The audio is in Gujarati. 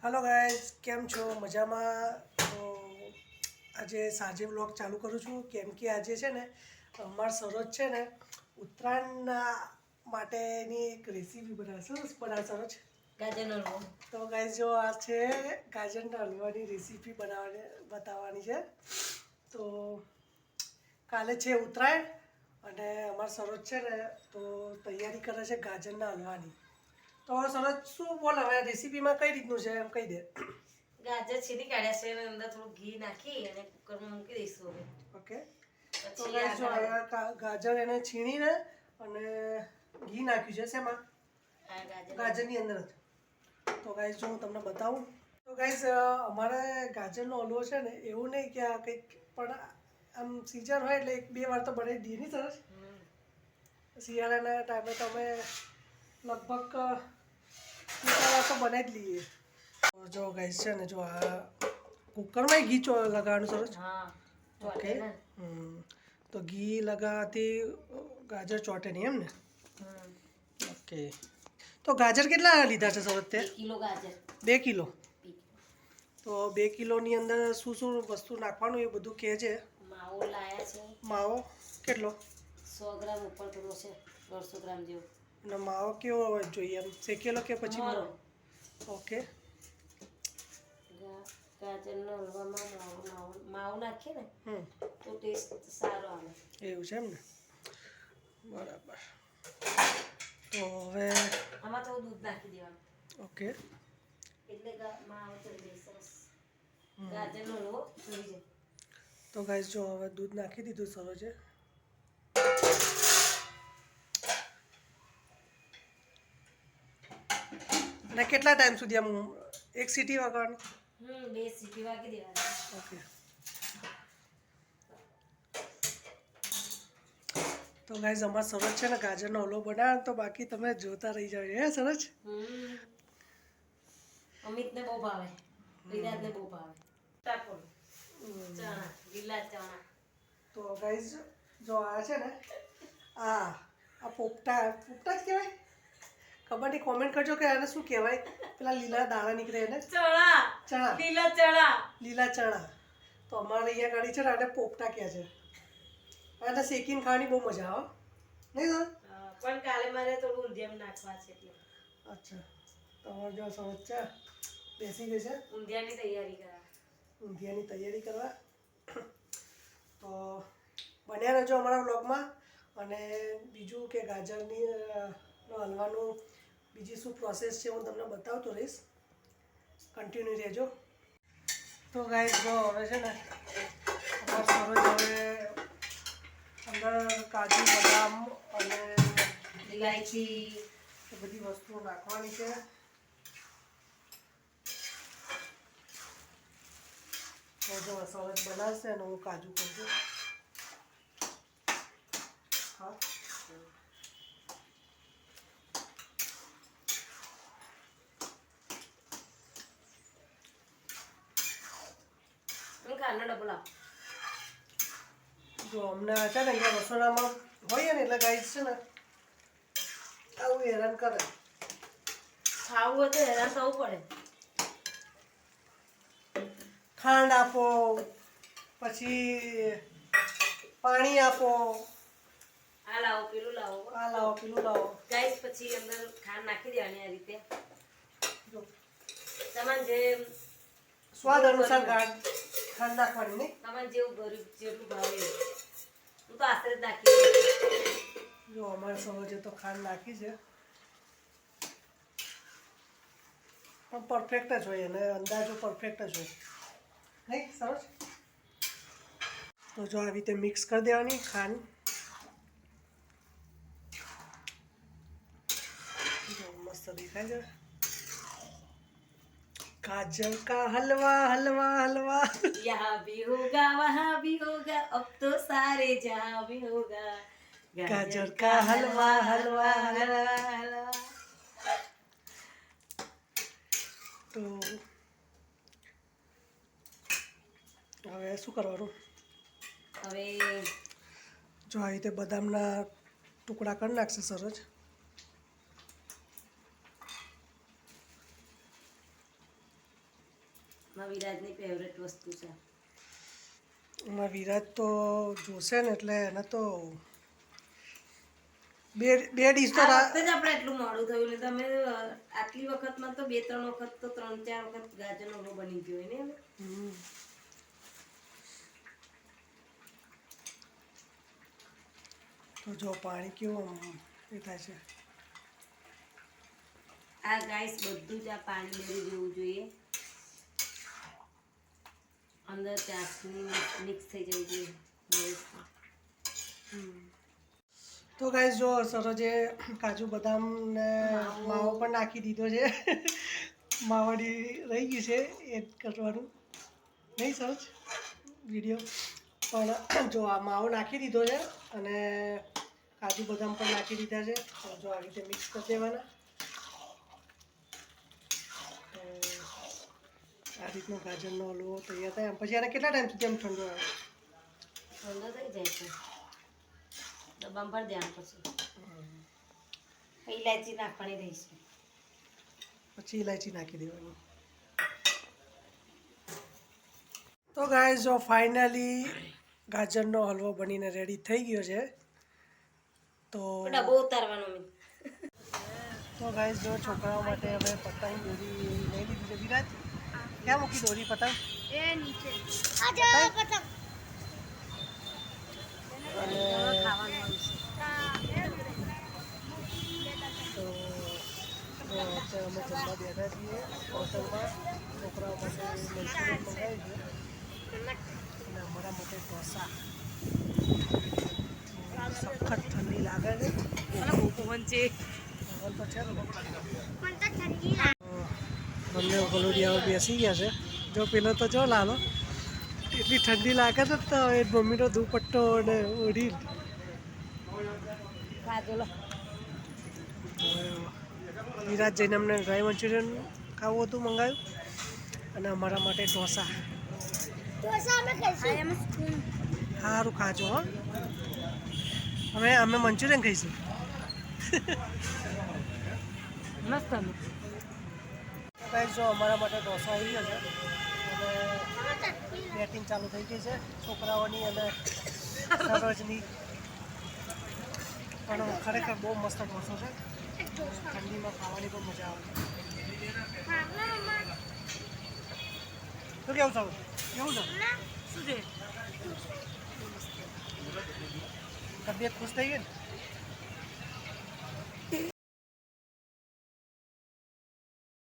हेलो गाइस, કેમ છો? મજામાં? તો આજે સાંજે વ્લોગ ચાલુ કરું છું કેમ કે આજે છે ને અમાર સરોજ છે ને ઉત્તરાયણના માટેની એક રેસીપી બનાવશે. શું બનાવશે સરોજ? ગાજરનો હલવો. તો ગાઈસ જો આ છે ગાજરના હલવાની રેસીપી બતાવવાની છે. તો કાલે છે ઉત્તરાયણ અને અમાર સરોજ છે ને તો તૈયારી કરે છે ગાજરના હલવાની. તો સરોજ શું બોલ, હવે રેસીપીમાં કઈ રીતનું છે એમ કહી દે. ગાજર છીણી કાઢ્યા છે અને અંદર થોડું ઘી નાખી અને કુકરમાં મૂકી દઈશું હવે. ઓકે. તો પછી ગાઈસ જો ગાજર એને છીણીને અને ઘી નાખ્યું છે. શેમાં? ગાજરની અંદર જ. તો ગાઈસ જો હું તમને બતાવું. તો ગાઈસ અમારે ગાજરનો હલવો છે ને એવું નહીં કે આ કંઈક પણ આમ સિઝન હોય એટલે એક બે વાર તો બનાવી દઈએ નહીં સરસ? શિયાળાના ટાઈમે તો અમે લગભગ તો બનાવી જ લઈએ. જો ગાઈસ છે ને જો આ કુકરમાં ઘી લગાવવાનું સરસ. ઓકે. તો ઘી લગાવવાથી ગાજર ચોટે નહીં એમ ને? ઓકે. તો ગાજર કેટલા લીધા છે સરસ તે? 2 કિલો ગાજર. 2 કિલો. તો 2 કિલોની અંદર શું શું વસ્તુ નાખવાનું એ બધું કહે છે. માવો લાયા છે. માવો કેટલો? 100 ગ્રામ ઉપર થોડો છે, 150 ગ્રામ જેવો. અને માવો કેવો જોઈએ, એમ શેકેલો કે પછી? ઓકે. ગાજરનો હલવામાં માવો નાખીએ ને તો ટેસ્ટ સારો આવે. એવું છે એમ ને? બરાબર. તો હવે આમાં થોડું દૂધ નાખી દેવાનું. ઓકે. એટલે માવો ચડી જાય સરસ. ગાજરનો હલવો થઈ જાય. તો ગાઈસ જો હવે દૂધ નાખી દીધું સરોજે. અને કેટલા ટાઈમ સુધી આમ એક સીટી વાગવાની? 2 સીટી વાગી દેવાની. ઓકે. તો ગાઈસ અમાર સરોજ છે ને ગાજરનો હલવો બનાવે તો બાકી તમે જોતા રહી જાવ. હે સરોજ? અમિતને બહુ ભાવે, વિરાજને બહુ ભાવે. ચણા, લીલા ચણા. તો ગાઈસ જો આ છે ને આ પોપટા જ કહેવાય? ખબર નહીં, કોમેન્ટ કરજો કે આને શું કહેવાય. પેલા લીલા દાણા નીકળે એને ચણા. લીલા ચણા. તો અમારે અહીંયા ગાડી છે ને આને પોપટા કહે છે. અને શેકીને ખાવાની બહુ મજા આવે નહીં સર? પણ કાલે મારે થોડું ઊંધિયામાં નાખવા છે એટલે. અચ્છા. તમારે જો સરોજ છે બેસી ગઈ છે ઊંધિયાની તૈયારી કરવા. તો બન્યા રહેજો અમારા બ્લોગમાં. અને બીજું કે ગાજરની હલવાનું બીજી શું પ્રોસેસ છે હું તમને બતાવતો રહીશ. કન્ટિન્યુ રહેજો. તો ગાઈસ જો હવે છે ને અમારા સરોજ હવે અંદર કાજુ, બદામ અને ઇલાયચી એ બધી વસ્તુઓ નાખવાની છે. તો જો સરોજ બનાવશે અને હું કાજુ કરજો. હા. જો અમને છે ને અહીંયા રસોડામાં હોઈએ ને એટલે ગાઈસ છે ને આવું હેરાન કરે. ખાવું હોય તો હેરાન થવું પડે. ખાંડ આપો, પછી પાણી આપો, આ લાવો પેલું લાવો, આ લાવો પેલું લાવો. ગાઈસ પછી અંદર ખાંડ નાખી દેવાની આ રીતે. જો તમારે જે સ્વાદ અનુસાર ખાંડ નાખવાની નહીં. તમારે જેવું ગરીબ જેટલું ભાવે હું તો આશરે જ નાખી દઉં. જો અમારે સરોજે તો ખાંડ નાખી છે પણ પરફેક્ટ જ હોય અને અંદાજો પરફેક્ટ જ હોય નહીં સરોજ? તો જો આવી રીતે મિક્સ કરી દેવાની ખાંડ. જો મસ્ત દેખાય છે. गाजर का हलवा हलवा हलवा यहाँ भी होगा वहाँ भी होगा अब तो सारे जहाँ भी होगा गाजर का हलवा हलवा हलवा. તો હવે શું કરવાનું? હવે જો આવી રીતે બદામના ટુકડા કરી નાખશે સરોજ. 1 મારા વિરાજની ફેવરેટ વસ્તુ છે. એમાં વિરાટ તો જોશે ને એટલે એને તો બે ડીશ તો આ વખતે જ આપણે એટલું મોડું થયું ને તમે આટલી વખતમાં તો 2-3 વખત તો 3-4 વખત ગાજરનો હલવો બની ગયો હોય ને. તો જો પાણી કેવું એ થાય છે. આ ગાઈસ બધું જ આ પાણી મેળવી દેવું જોઈએ, અંદર ચાસણી મિક્સ થઈ જવી જોઈએ. તો ગાઈસ જો સરોજે કાજુ બદામ ને માવો પણ નાખી દીધો છે. માવાડી રહી ગઈ છે એડ કરવાનું, નહીં સરોજ વિડીયો પણ જો આ માવો નાખી દીધો છે અને કાજુ બદામ પણ નાખી દીધા છે. તો જો આવી રીતે મિક્સ કરી દેવાના. તો આ રીતનો ગાજરનો હલવો તૈયાર થાય. પછી આને કેટલા ટાઈમ સુધી ઠંડો આવે? ઠંડો થઈ જાય છે, ડબ્બામાં ભરી દેવાનું. પછી ઇલાયચી નાખવાની રહેશે, પછી ઇલાયચી નાખી દેવાની. તો ગાઈસ જો ફાઇનલી ગાજરનો હલવો બનીને રેડી થઈ ગયો છે. તો ડબ્બો ઉતારવાનો મેં. તો ગાઈસ જો છોકરાઓ માટે હવે પતંગ દોરી લઈ લીધી છે. વિરાજ ક્યાં મૂકી દોરી પતંગ? એ નીચે અને તો અત્યારે અમે જમવા બેઠા છીએ હોટલમાં. છોકરાઓ માટે મંચુરિયન મંગાવ્યું છે અને અમારા માટે ઢોસા. સખત ઠંડી લાગે છે. પવન છે. પવન તો છે ને. પણ તો ઠંડી લાગે. બંને ગલોડિયાઓ બેસી ગયા છે. જો પેલો તો જો લાલો એટલી ઠંડી લાગે છે તો એ મમ્મીનો દુપટ્ટો અને ઓઢી વિરાટ જઈને અમને ડ્રાય મંચુરિયન ખાવું હતું મંગાવ્યું અને અમારા માટે ઢોસા. ઢોસા અમે ખાઈશું. એમ સ્પૂન સારું ખાજો હો. અમે મંચુરિયન ખાઈશું. મસ્ત. ગાઈસ જો અમારા માટે ઢોસા આવી ગયો છે અને બેટિંગ ચાલુ થઈ ગઈ છે છોકરાઓની અને સરોજની. પણ ખરેખર બહુ મસ્ત ઢોસો છે. ઠંડીમાં ખાવાની પણ મજા આવે. શું કેવું સર? કેવું છે? શું છે? તબિયત ખુશ થઈ ગઈ ને?